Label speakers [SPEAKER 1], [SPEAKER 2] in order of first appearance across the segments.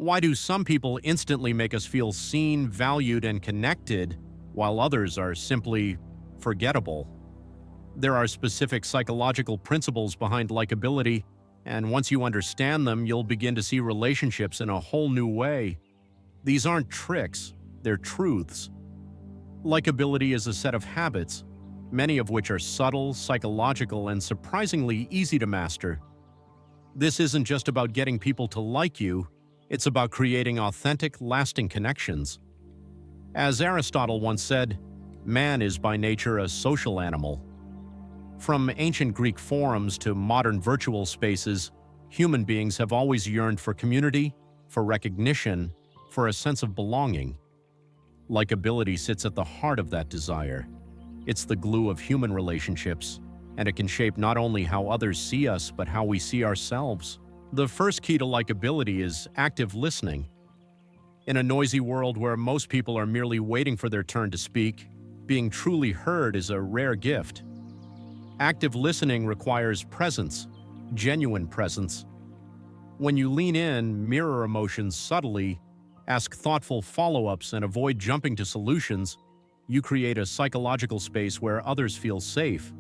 [SPEAKER 1] Why do some people instantly make us feel seen, valued, and connected, while others are simply forgettable? There are specific psychological principles behind likability, and once you understand them, you'll begin to see relationships in a whole new way. These aren't tricks, they're truths. Likability is a set of habits, many of which are subtle, psychological, and surprisingly easy to master. This isn't just about getting people to like you, it's about creating authentic, lasting connections. As Aristotle once said, man is by nature a social animal. From ancient Greek forums to modern virtual spaces, human beings have always yearned for community, for recognition, for a sense of belonging. Likability sits at the heart of that desire. It's the glue of human relationships, and it can shape not only how others see us, but how we see ourselves. The first key to likability is active listening. In a noisy world where most people are merely waiting for their turn to speak, being truly heard is a rare gift. Active listening requires presence, genuine presence. When you lean in, mirror emotions subtly, ask thoughtful follow-ups, and avoid jumping to solutions, you create a psychological space where others feel safe.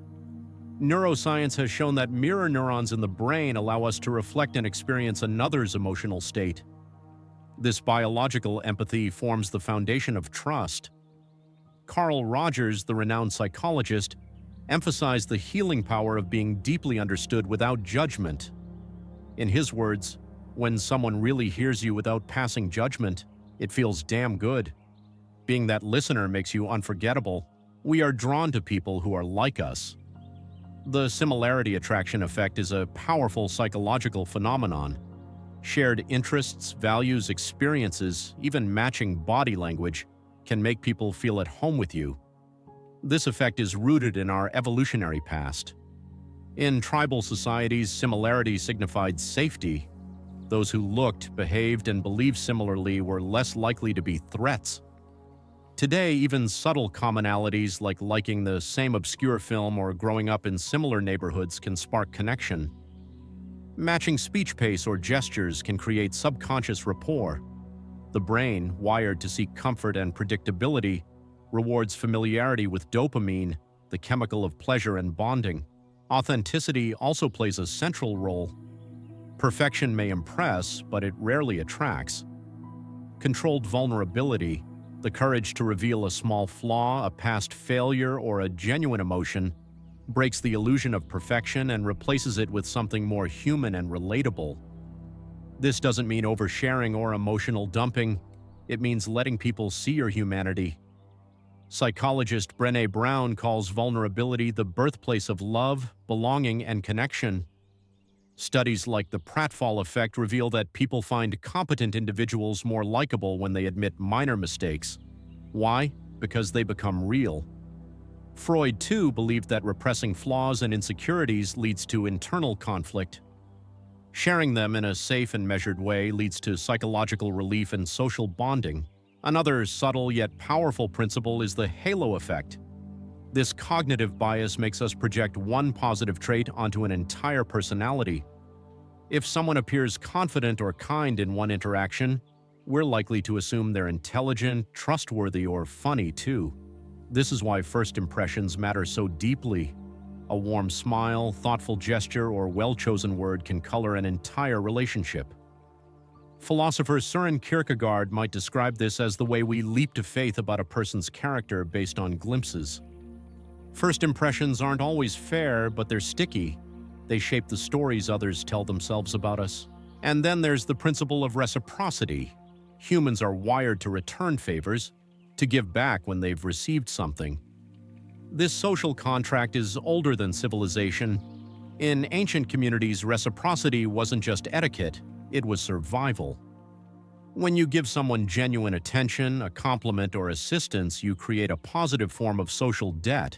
[SPEAKER 1] Neuroscience has shown that mirror neurons in the brain allow us to reflect and experience another's emotional state. This biological empathy forms the foundation of trust. Carl Rogers, the renowned psychologist, emphasized the healing power of being deeply understood without judgment. In his words, when someone really hears you without passing judgment, it feels damn good. Being that listener makes you unforgettable. We are drawn to people who are like us. The similarity-attraction effect is a powerful psychological phenomenon. Shared interests, values, experiences, even matching body language, can make people feel at home with you. This effect is rooted in our evolutionary past. In tribal societies, similarity signified safety. Those who looked, behaved, and believed similarly were less likely to be threats. Today, even subtle commonalities like liking the same obscure film or growing up in similar neighborhoods can spark connection. Matching speech pace or gestures can create subconscious rapport. The brain, wired to seek comfort and predictability, rewards familiarity with dopamine, the chemical of pleasure and bonding. Authenticity also plays a central role. Perfection may impress, but it rarely attracts. Controlled vulnerability, the courage to reveal a small flaw, a past failure, or a genuine emotion, breaks the illusion of perfection and replaces it with something more human and relatable. This doesn't mean oversharing or emotional dumping. It means letting people see your humanity. Psychologist Brené Brown calls vulnerability the birthplace of love, belonging, and connection. Studies like the pratfall effect reveal that people find competent individuals more likable when they admit minor mistakes. Why? Because they become real. Freud, too, believed that repressing flaws and insecurities leads to internal conflict. Sharing them in a safe and measured way leads to psychological relief and social bonding. Another subtle yet powerful principle is the halo effect. This cognitive bias makes us project one positive trait onto an entire personality. If someone appears confident or kind in one interaction, we're likely to assume they're intelligent, trustworthy, or funny too. This is why first impressions matter so deeply. A warm smile, thoughtful gesture, or well-chosen word can color an entire relationship. Philosopher Søren Kierkegaard might describe this as the way we leap to faith about a person's character based on glimpses. First impressions aren't always fair, but they're sticky. They shape the stories others tell themselves about us. And then there's the principle of reciprocity. Humans are wired to return favors, to give back when they've received something. This social contract is older than civilization. In ancient communities, reciprocity wasn't just etiquette, it was survival. When you give someone genuine attention, a compliment, or assistance, you create a positive form of social debt.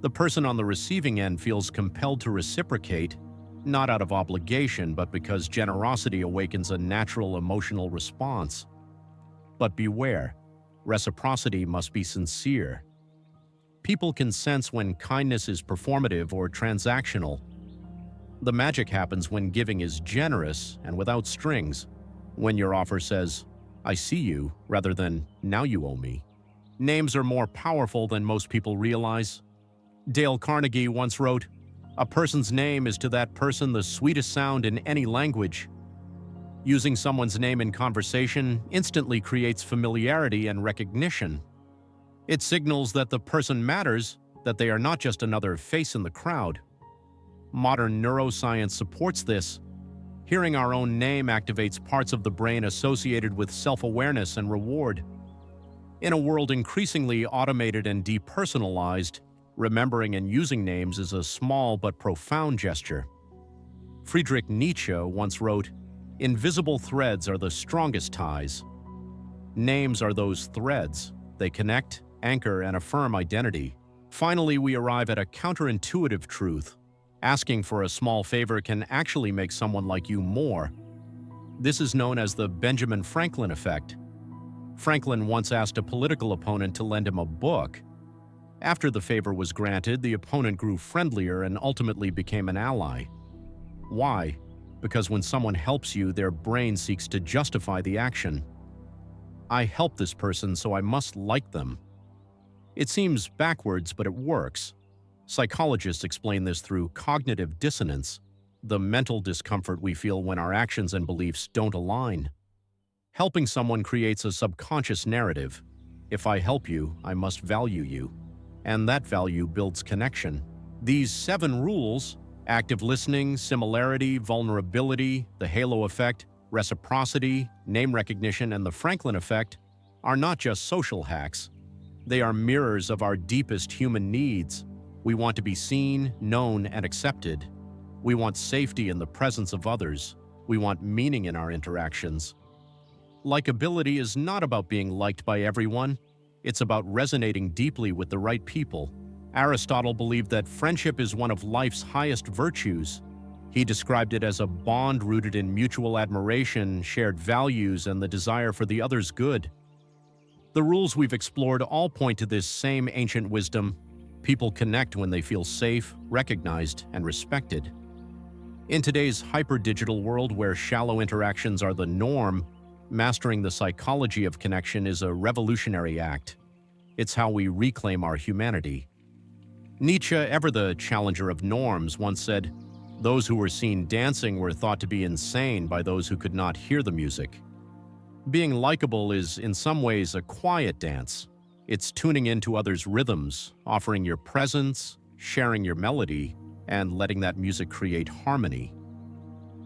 [SPEAKER 1] The person on the receiving end feels compelled to reciprocate, not out of obligation, but because generosity awakens a natural emotional response. But beware, reciprocity must be sincere. People can sense when kindness is performative or transactional. The magic happens when giving is generous and without strings, When your offer says, "I see you," rather than "now you owe me." Names are more powerful than most people realize. Dale Carnegie once wrote, "A person's name is to that person the sweetest sound in any language." Using someone's name in conversation instantly creates familiarity and recognition. It signals that the person matters, that they are not just another face in the crowd. Modern neuroscience supports this. Hearing our own name activates parts of the brain associated with self-awareness and reward. In a world increasingly automated and depersonalized, remembering and using names is a small but profound gesture. Friedrich Nietzsche once wrote, "Invisible threads are the strongest ties." Names are those threads. They connect, anchor, and affirm identity. Finally, we arrive at a counterintuitive truth. Asking for a small favor can actually make someone like you more. This is known as the Benjamin Franklin effect. Franklin once asked a political opponent to lend him a book. After the favor was granted, the opponent grew friendlier and ultimately became an ally. Why? Because when someone helps you, their brain seeks to justify the action. I help this person, so I must like them. It seems backwards, but it works. Psychologists explain this through cognitive dissonance, the mental discomfort we feel when our actions and beliefs don't align. Helping someone creates a subconscious narrative. If I help you, I must value you. And that value builds connection. These 7 rules, active listening, similarity, vulnerability, the halo effect, reciprocity, name recognition, and the Franklin effect, are not just social hacks. They are mirrors of our deepest human needs. We want to be seen, known, and accepted. We want safety in the presence of others. We want meaning in our interactions. Likability is not about being liked by everyone. It's about resonating deeply with the right people. Aristotle believed that friendship is one of life's highest virtues. He described it as a bond rooted in mutual admiration, shared values, and the desire for the other's good. The rules we've explored all point to this same ancient wisdom. People connect when they feel safe, recognized, and respected. In today's hyper-digital world where shallow interactions are the norm, mastering the psychology of connection is a revolutionary act. It's how we reclaim our humanity. Nietzsche, ever the challenger of norms, once said, "Those who were seen dancing were thought to be insane by those who could not hear the music." Being likable is, in some ways, a quiet dance. It's tuning into others' rhythms, offering your presence, sharing your melody, and letting that music create harmony.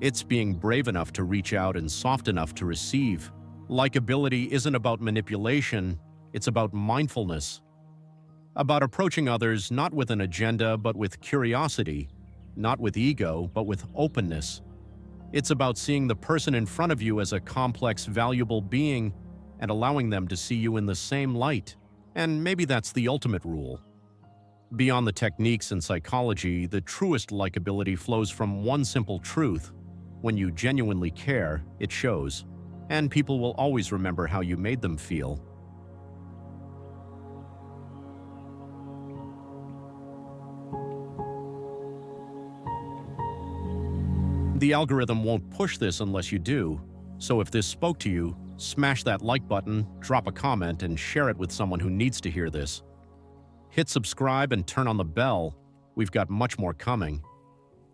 [SPEAKER 1] It's being brave enough to reach out and soft enough to receive. Likability isn't about manipulation, it's about mindfulness. About approaching others not with an agenda but with curiosity, not with ego but with openness. It's about seeing the person in front of you as a complex, valuable being and allowing them to see you in the same light. And maybe that's the ultimate rule. Beyond the techniques in psychology, the truest likability flows from one simple truth. When you genuinely care, it shows. And people will always remember how you made them feel. The algorithm won't push this unless you do. So if this spoke to you, smash that like button, drop a comment, and share it with someone who needs to hear this. Hit subscribe and turn on the bell. We've got much more coming.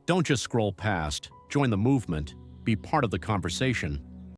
[SPEAKER 1] Don't just scroll past. Join the movement. Be part of the conversation.